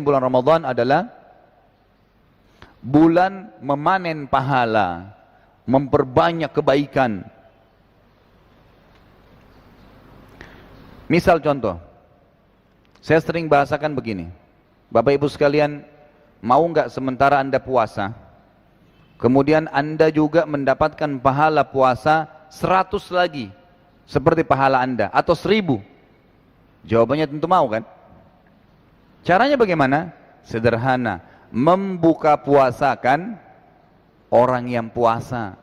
Bulan Ramadan adalah bulan memanen pahala, memperbanyak kebaikan. Misal contoh, saya sering bahasakan begini, Bapak Ibu sekalian, mau nggak sementara Anda puasa, kemudian Anda juga mendapatkan pahala puasa 100 lagi, seperti pahala Anda, atau 1000? Jawabannya tentu mau kan? Caranya bagaimana? Sederhana, membuka puasakan orang yang puasa.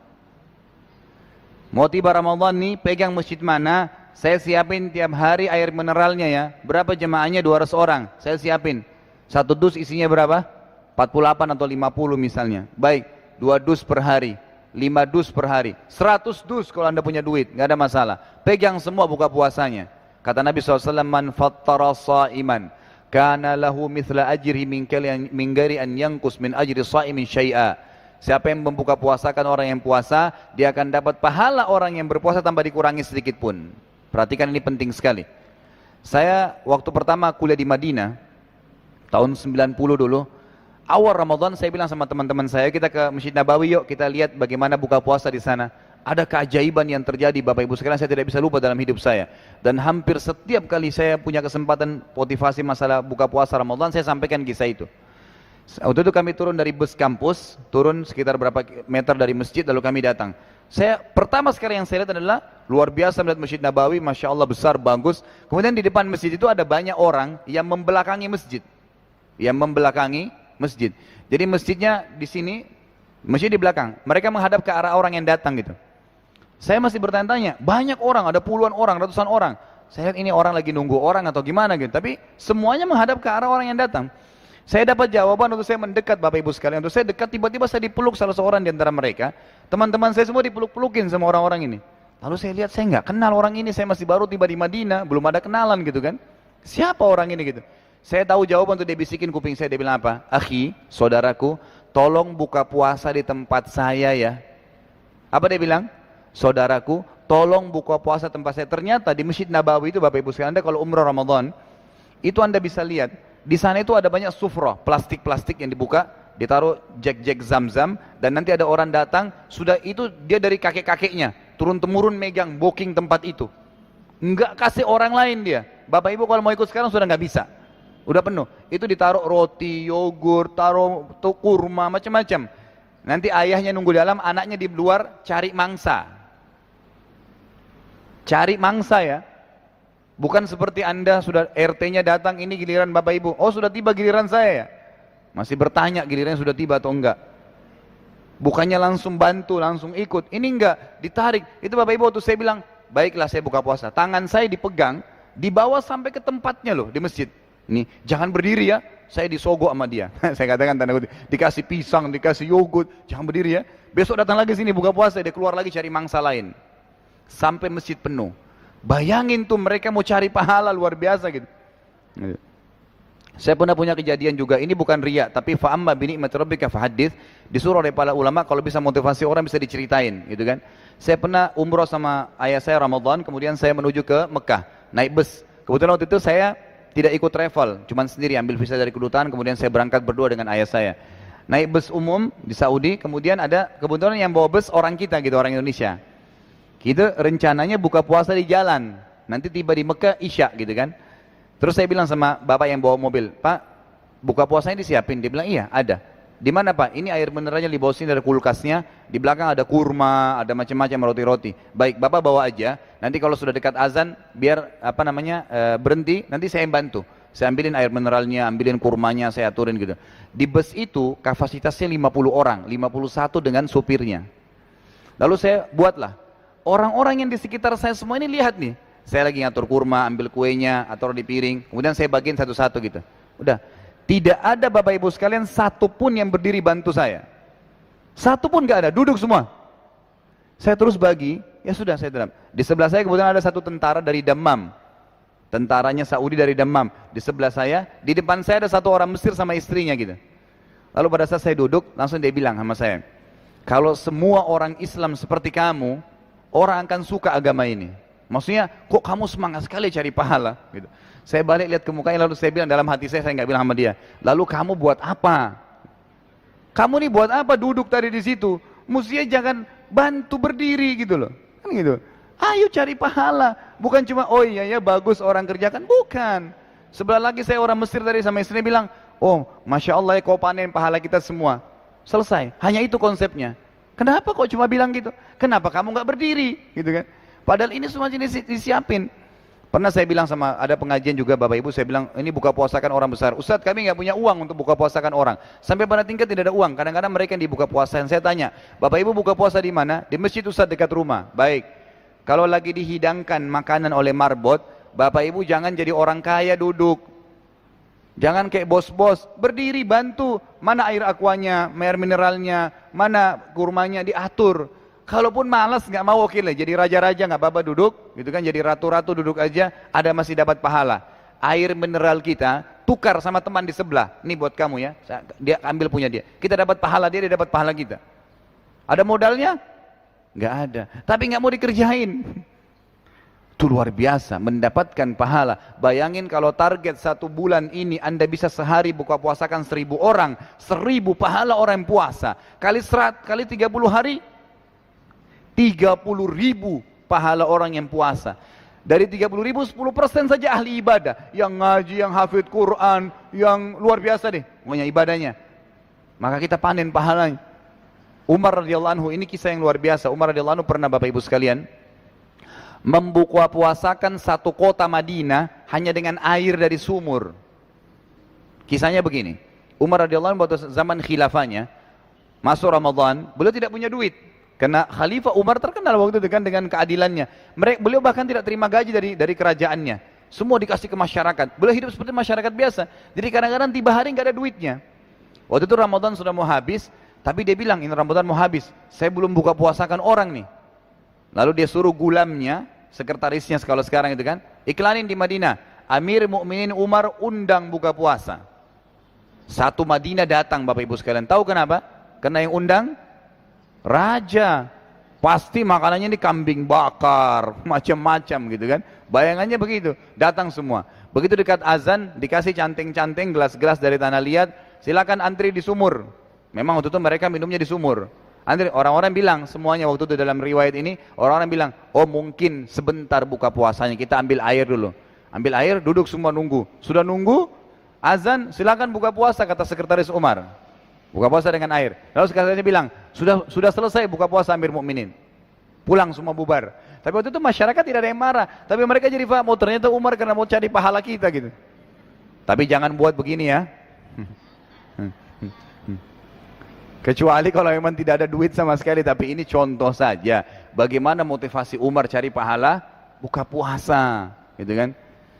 Mau tiba Ramadan nih, pegang masjid mana, saya siapin tiap hari air mineralnya ya. Berapa jemaahnya? 200 orang, saya siapin. Satu dus isinya berapa? 48 atau 50 misalnya. Baik, 2 dus per hari, 5 dus per hari, 100 dus kalau Anda punya duit, nggak ada masalah. Pegang semua buka puasanya. Kata Nabi SAW, man fattara sa'iman kana lahu mithla ajrihi min ghairi an yanqus min ajri sha'imin syai'a. Siapa yang membuka puasakan orang yang puasa, dia akan dapat pahala orang yang berpuasa tanpa dikurangi sedikit pun. Perhatikan, ini penting sekali. Saya waktu pertama kuliah di Madinah tahun 90 dulu, awal Ramadan saya bilang sama teman-teman saya, kita ke Masjid Nabawi yuk, kita lihat bagaimana buka puasa di sana. Ada keajaiban yang terjadi Bapak Ibu sekalian, saya tidak bisa lupa dalam hidup saya. Dan hampir setiap kali saya punya kesempatan motivasi masalah buka puasa Ramadan, saya sampaikan kisah itu. Waktu itu kami turun dari bus kampus, turun sekitar berapa meter dari masjid, lalu kami datang. Pertama sekali yang saya lihat adalah luar biasa melihat Masjid Nabawi, Masya Allah besar, bagus. Kemudian di depan masjid itu ada banyak orang yang membelakangi masjid. Jadi masjidnya di sini, masjid di belakang. Mereka menghadap ke arah orang yang datang gitu. Saya masih bertanya-tanya, banyak orang, ada puluhan orang, ratusan orang. Saya lihat ini orang lagi nunggu orang atau gimana gitu. Tapi semuanya menghadap ke arah orang yang datang. Saya dapat jawaban waktu saya mendekat Bapak Ibu sekalian. Waktu saya dekat, tiba-tiba saya dipeluk salah seorang di antara mereka. Teman-teman saya semua dipeluk-pelukin sama orang-orang ini. Lalu saya lihat, saya nggak kenal orang ini. Saya masih baru tiba di Madinah, belum ada kenalan gitu kan. Siapa orang ini gitu. Saya tahu jawaban tuh, dia bisikin kuping saya, dia bilang apa? Akhi, saudaraku, tolong buka puasa di tempat saya ya. Apa dia bilang? Saudaraku, tolong buka puasa tempat saya. Ternyata di Masjid Nabawi itu Bapak Ibu sekalian, Anda kalau umrah Ramadan, itu Anda bisa lihat, di sana itu ada banyak sufrah, plastik-plastik yang dibuka, ditaruh jek-jek zam-zam, dan nanti ada orang datang, sudah itu dia dari kakek-kakeknya, turun-temurun megang, booking tempat itu. Enggak kasih orang lain dia. Bapak Ibu kalau mau ikut sekarang sudah nggak bisa. Udah penuh. Itu ditaruh roti, yogurt, taruh kurma, macam-macam. Nanti ayahnya nunggu di dalam, anaknya di luar cari mangsa. Cari mangsa ya. Bukan seperti Anda sudah RT-nya datang, ini giliran Bapak Ibu. Oh sudah tiba giliran saya ya. Masih bertanya gilirannya sudah tiba atau enggak. Bukannya langsung bantu, langsung ikut. Ini enggak, ditarik. Itu Bapak Ibu waktu saya bilang, baiklah saya buka puasa. Tangan saya dipegang, dibawa sampai ke tempatnya loh di masjid. Nih, jangan berdiri ya. Saya disogok sama dia. Saya katakan tanda kutip, dikasih pisang, dikasih yogurt, jangan berdiri ya. Besok datang lagi sini buka puasa, dia keluar lagi cari mangsa lain. Sampai masjid penuh. Bayangin tuh mereka mau cari pahala luar biasa gitu. Saya pernah punya kejadian juga, ini bukan riya, tapi fa'amma binikmati rabbika fahadits, disuruh oleh para ulama kalau bisa motivasi orang bisa diceritain gitu kan. Saya pernah umroh sama ayah saya Ramadan, kemudian saya menuju ke Mekah, naik bus. Kebetulan waktu itu saya tidak ikut travel, cuman sendiri ambil visa dari kedutaan, kemudian saya berangkat berdua dengan ayah saya. Naik bus umum di Saudi, kemudian ada kebetulan yang bawa bus orang kita gitu, orang Indonesia. Kita rencananya buka puasa di jalan, nanti tiba di Mekah Isya gitu kan. Terus saya bilang sama bapak yang bawa mobil, Pak, buka puasanya disiapin. Dia bilang, iya ada. Di mana Pak? Ini air mineralnya dibawa sini dari kulkasnya, di belakang ada kurma, ada macam-macam roti-roti. Baik, bapak bawa aja. Nanti kalau sudah dekat azan, biar berhenti, nanti saya yang bantu. Saya ambilin air mineralnya, ambilin kurmanya, saya aturin gitu. Di bus itu kapasitasnya 50 orang, 51 dengan supirnya. Lalu saya buatlah. Orang-orang yang di sekitar saya semua ini lihat nih, saya lagi ngatur kurma, ambil kuenya, atau di piring, kemudian saya bagiin satu-satu gitu. Udah, tidak ada Bapak Ibu sekalian satu pun yang berdiri bantu saya. Satu pun gak ada, duduk semua. Saya terus bagi, ya sudah saya terap. Di sebelah saya kemudian ada satu tentara dari Dammam. Tentaranya Saudi dari Dammam. Di sebelah saya, di depan saya ada satu orang Mesir sama istrinya gitu. Lalu pada saat saya duduk, langsung dia bilang sama saya, kalau semua orang Islam seperti kamu, orang akan suka agama ini. Maksudnya, kok kamu semangat sekali cari pahala? Gitu. Saya balik lihat ke mukanya, lalu saya bilang dalam hati saya nggak bilang sama dia, lalu kamu buat apa? Kamu nih buat apa duduk tadi di situ? Mestinya jangan bantu berdiri gitu loh. Kan gitu. Ayo cari pahala. Bukan cuma, oh iya ya bagus orang kerjakan. Bukan. Sebelah lagi saya orang Mesir tadi sama istrinya bilang, oh Masya Allah ya kau panen pahala kita semua. Selesai. Hanya itu konsepnya. Kenapa kok cuma bilang gitu? Kenapa kamu nggak berdiri? Gitu kan? Padahal ini semua jenis disiapin. Pernah saya bilang sama, ada pengajian juga Bapak Ibu, saya bilang, ini buka puasakan orang besar. Ustadz kami nggak punya uang untuk buka puasakan orang. Sampai pada tingkat tidak ada uang. Kadang-kadang mereka yang dibuka puasa. Saya tanya, Bapak Ibu buka puasa di mana? Di masjid Ustadz dekat rumah. Baik. Kalau lagi dihidangkan makanan oleh marbot, Bapak Ibu jangan jadi orang kaya duduk. Jangan kayak bos-bos, berdiri bantu. Mana air aquanya, air mineralnya, mana kurmanya diatur. Kalaupun malas nggak mau, oke lah, jadi raja-raja nggak apa-apa duduk, gitu kan, jadi ratu-ratu duduk aja, ada masih dapat pahala. Air mineral kita tukar sama teman di sebelah, ini buat kamu ya, dia ambil punya dia. Kita dapat pahala dia dapat pahala kita. Ada modalnya? Nggak ada. Tapi nggak mau dikerjain. Itu luar biasa, mendapatkan pahala. Bayangin kalau target 1 bulan ini Anda bisa sehari buka puasakan 1000 orang, 1000 pahala orang yang puasa, kali 30 hari. 30.000 pahala orang yang puasa. Dari 30.000, 10% saja ahli ibadah. Yang ngaji, yang hafid Quran, yang luar biasa deh. Pokoknya ibadahnya. Maka kita panen pahalanya. Umar radhiyallahu anhu, ini kisah yang luar biasa. Umar radhiyallahu anhu pernah Bapak Ibu sekalian, membuka puasakan 1 kota Madinah hanya dengan air dari sumur. Kisahnya begini. Umar radhiyallahu anhu waktu zaman khilafahnya, masuk Ramadan, beliau tidak punya duit. Karena Khalifah Umar terkenal waktu itu kan dengan keadilannya. Beliau bahkan tidak terima gaji dari kerajaannya. Semua dikasih ke masyarakat. Beliau hidup seperti masyarakat biasa. Jadi kadang-kadang tiba hari nggak ada duitnya. Waktu itu Ramadan sudah mau habis, tapi dia bilang, ini Ramadan mau habis, saya belum buka puasakan orang nih. Lalu dia suruh gulamnya, sekretarisnya kalau sekarang itu kan, iklanin di Madinah, Amir Mukminin Umar undang buka puasa. Satu Madinah datang Bapak Ibu sekalian. Tahu kenapa? Karena yang undang raja, pasti makanannya ini kambing bakar, macam-macam gitu kan. Bayangannya begitu, datang semua. Begitu dekat azan, dikasih canteng-canteng, gelas-gelas dari tanah liat, silakan antri di sumur. Memang waktu itu mereka minumnya di sumur. Antri, orang-orang bilang, semuanya waktu itu dalam riwayat ini, orang-orang bilang, oh mungkin sebentar buka puasanya, kita ambil air dulu. Ambil air, duduk semua nunggu. Sudah nunggu, azan, silakan buka puasa, kata sekretaris Umar. Buka puasa dengan air. Lalu sekretarisnya bilang, sudah selesai buka puasa Amir Mukminin. Pulang semua bubar. Tapi waktu itu masyarakat tidak ada yang marah. Tapi mereka jadi paham, oh ternyata Umar karena mau cari pahala kita gitu. Tapi jangan buat begini ya. Kecuali kalau memang tidak ada duit sama sekali. Tapi ini contoh saja. Bagaimana motivasi Umar cari pahala? Buka puasa. Gitu kan.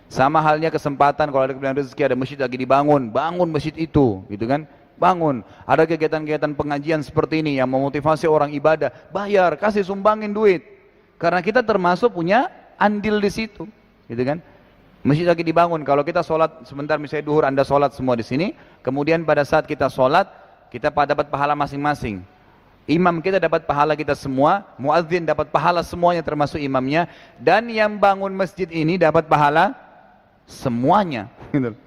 Sama halnya kesempatan kalau ada kebenaran rezeki, ada masjid lagi dibangun. Bangun masjid itu. Gitu kan. Bangun, ada kegiatan-kegiatan pengajian seperti ini yang memotivasi orang ibadah, bayar, kasih sumbangin duit. Karena kita termasuk punya andil di situ, gitu kan? Masjid lagi dibangun, kalau kita sholat sebentar misalnya duhur, Anda sholat semua di sini, kemudian pada saat kita sholat, kita dapat pahala masing-masing. Imam kita dapat pahala kita semua, muadzin dapat pahala semuanya termasuk imamnya, dan yang bangun masjid ini dapat pahala semuanya. Gitu.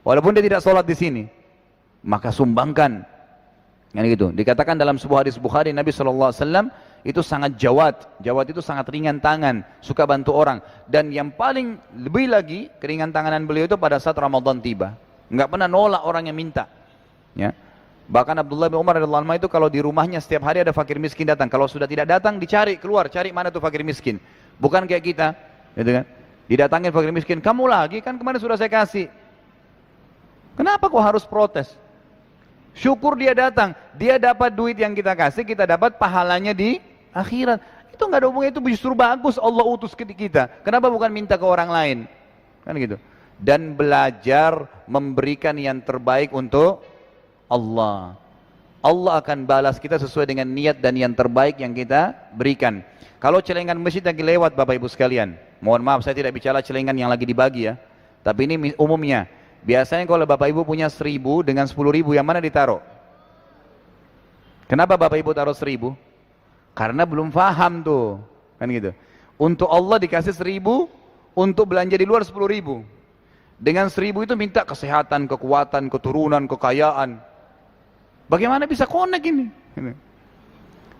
Walaupun dia tidak sholat di sini. Maka sumbangkan, kan gitu. Dikatakan dalam sebuah hadis Bukhari, Nabi SAW itu sangat jawad. Jawad itu sangat ringan tangan, suka bantu orang. Dan yang paling lebih lagi keringan tanganan beliau itu pada saat Ramadan tiba. Nggak pernah nolak orang yang minta. Ya. Bahkan Abdullah bin Umar radhiyallahu anhu itu kalau di rumahnya setiap hari ada fakir miskin datang. Kalau sudah tidak datang, dicari keluar, cari mana tuh fakir miskin. Bukan kayak kita, gitu kan? Didatangin fakir miskin, kamu lagi kan kemarin sudah saya kasih. Kenapa kok harus protes? Syukur dia datang, dia dapat duit yang kita kasih, kita dapat pahalanya di akhirat. Itu nggak ada hubungannya, itu justru bagus Allah utus ke kita. Kenapa bukan minta ke orang lain? Kan gitu. Dan belajar memberikan yang terbaik untuk Allah. Allah akan balas kita sesuai dengan niat dan yang terbaik yang kita berikan. Kalau celengan masjid lagi lewat Bapak Ibu sekalian, mohon maaf saya tidak bicara celengan yang lagi dibagi ya, tapi ini umumnya. Biasanya kalau Bapak Ibu punya 1000 dengan 10.000, yang mana ditaruh? Kenapa Bapak Ibu taruh 1000? Karena belum paham tuh, kan gitu. Untuk Allah dikasih 1.000, untuk belanja di luar 10.000. Dengan 1.000 itu minta kesehatan, kekuatan, keturunan, kekayaan. Bagaimana bisa connect ini?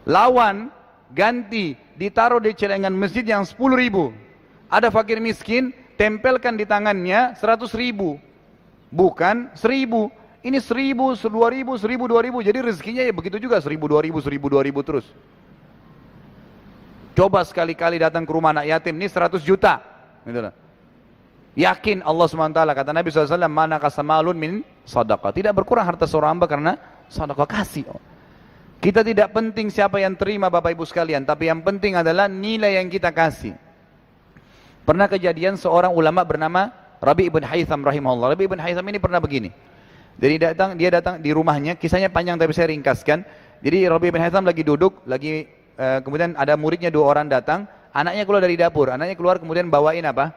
Lawan, ganti, ditaruh di celengan masjid yang 10.000. Ada fakir miskin, tempelkan di tangannya 100.000. Bukan 1.000. Ini 1.000, 2.000, 1.000, 2.000. Jadi rezekinya ya begitu juga, 1.000, 2.000, 1.000, 2.000 terus. Coba sekali-kali datang ke rumah anak yatim, ini 100 juta. Gitu lah. Yakin Allah SWT, kata Nabi SAW, mana kasamalun min sadaqah. Tidak berkurang harta seorang hamba karena sadaqah, kasih. Kita tidak penting siapa yang terima Bapak Ibu sekalian, tapi yang penting adalah nilai yang kita kasih. Pernah kejadian seorang ulama bernama Rabi' ibn Haytham rahimahullah. Rabi' ibn Haytham ini pernah begini. Jadi dia datang di rumahnya, kisahnya panjang tapi saya ringkaskan. Jadi Rabi' ibn Haytham lagi duduk, kemudian ada muridnya 2 orang datang, anaknya keluar dari dapur, anaknya keluar kemudian bawain apa?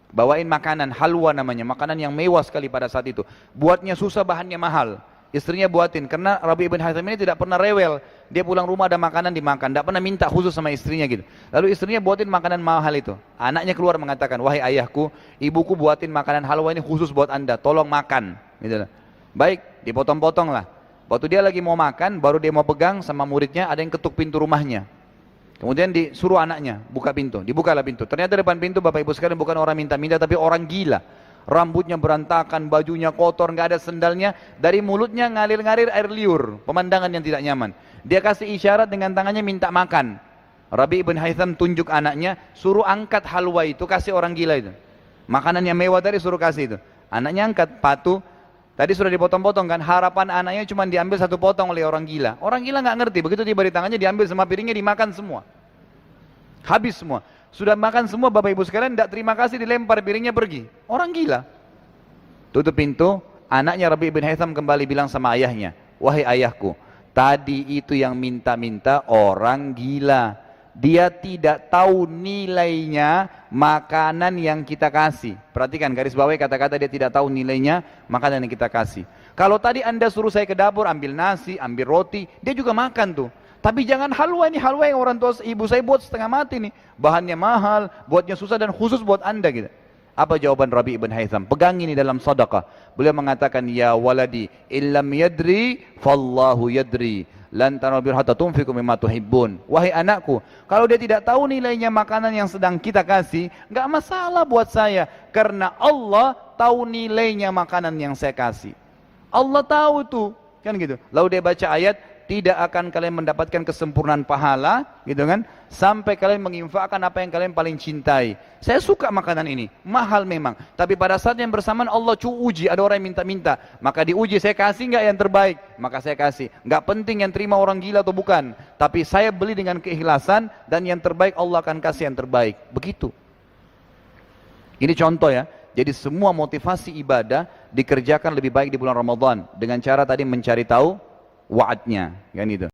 Bawain makanan, halwa namanya, makanan yang mewah sekali pada saat itu. Buatnya susah, bahannya mahal. Istrinya buatin, karena Rabi' ibn Haytham ini tidak pernah rewel. Dia pulang rumah ada makanan dimakan, tidak pernah minta khusus sama istrinya gitu. Lalu istrinya buatin makanan mahal itu. Anaknya keluar mengatakan, wahai ayahku, ibuku buatin makanan halwa ini khusus buat anda, tolong makan. Gitu. Baik, dipotong-potong lah. Waktu dia lagi mau makan, baru dia mau pegang sama muridnya, ada yang ketuk pintu rumahnya. Kemudian disuruh anaknya, buka pintu, dibukalah pintu. Ternyata depan pintu Bapak Ibu sekalian bukan orang minta-minta, tapi orang gila. Rambutnya berantakan, bajunya kotor, nggak ada sendalnya. Dari mulutnya ngalir-ngalir air liur, pemandangan yang tidak nyaman. Dia kasih isyarat dengan tangannya minta makan. Rabi' ibn Haytham tunjuk anaknya, suruh angkat halwa itu, kasih orang gila itu. Makanan yang mewah tadi suruh kasih itu. Anaknya angkat, patuh. Tadi sudah dipotong-potong kan, harapan anaknya cuma diambil 1 potong oleh orang gila. Orang gila nggak ngerti, begitu tiba di tangannya diambil sama piringnya, dimakan semua. Habis semua. Sudah makan semua Bapak Ibu sekalian, tidak terima kasih, dilempar piringnya pergi. Orang gila. Tutup pintu, anaknya Rabi' bin Haytham kembali bilang sama ayahnya, wahai ayahku, tadi itu yang minta-minta orang gila. Dia tidak tahu nilainya makanan yang kita kasih. Perhatikan garis bawahi kata-kata dia tidak tahu nilainya makanan yang kita kasih. Kalau tadi anda suruh saya ke dapur ambil nasi, ambil roti, dia juga makan tuh. Tapi jangan halwa, ini halwa yang orang tua ibu saya buat setengah mati nih. Bahannya mahal, buatnya susah dan khusus buat anda gitu. Apa jawaban Rabi' ibn Haytham? Pegang ini dalam sedekah. Beliau mengatakan, ya waladi, illam yadri, fallahu yadri. Lan tanal birra hatta tunfiqu mimma tuhibbun. Wahai anakku, kalau dia tidak tahu nilainya makanan yang sedang kita kasih, enggak masalah buat saya, karena Allah tahu nilainya makanan yang saya kasih. Allah tahu tuh, kan gitu. Lalu dia baca ayat, tidak akan kalian mendapatkan kesempurnaan pahala, gitu kan, sampai kalian menginfakkan apa yang kalian paling cintai. Saya suka makanan ini, mahal memang, tapi pada saat yang bersamaan Allah uji, ada orang yang minta-minta, maka diuji, saya kasih nggak yang terbaik, maka saya kasih. Nggak penting yang terima orang gila atau bukan, tapi saya beli dengan keikhlasan, dan yang terbaik Allah akan kasih yang terbaik. Begitu. Ini contoh ya. Jadi semua motivasi ibadah dikerjakan lebih baik di bulan Ramadan dengan cara tadi mencari tahu wa'adnya, kan itu.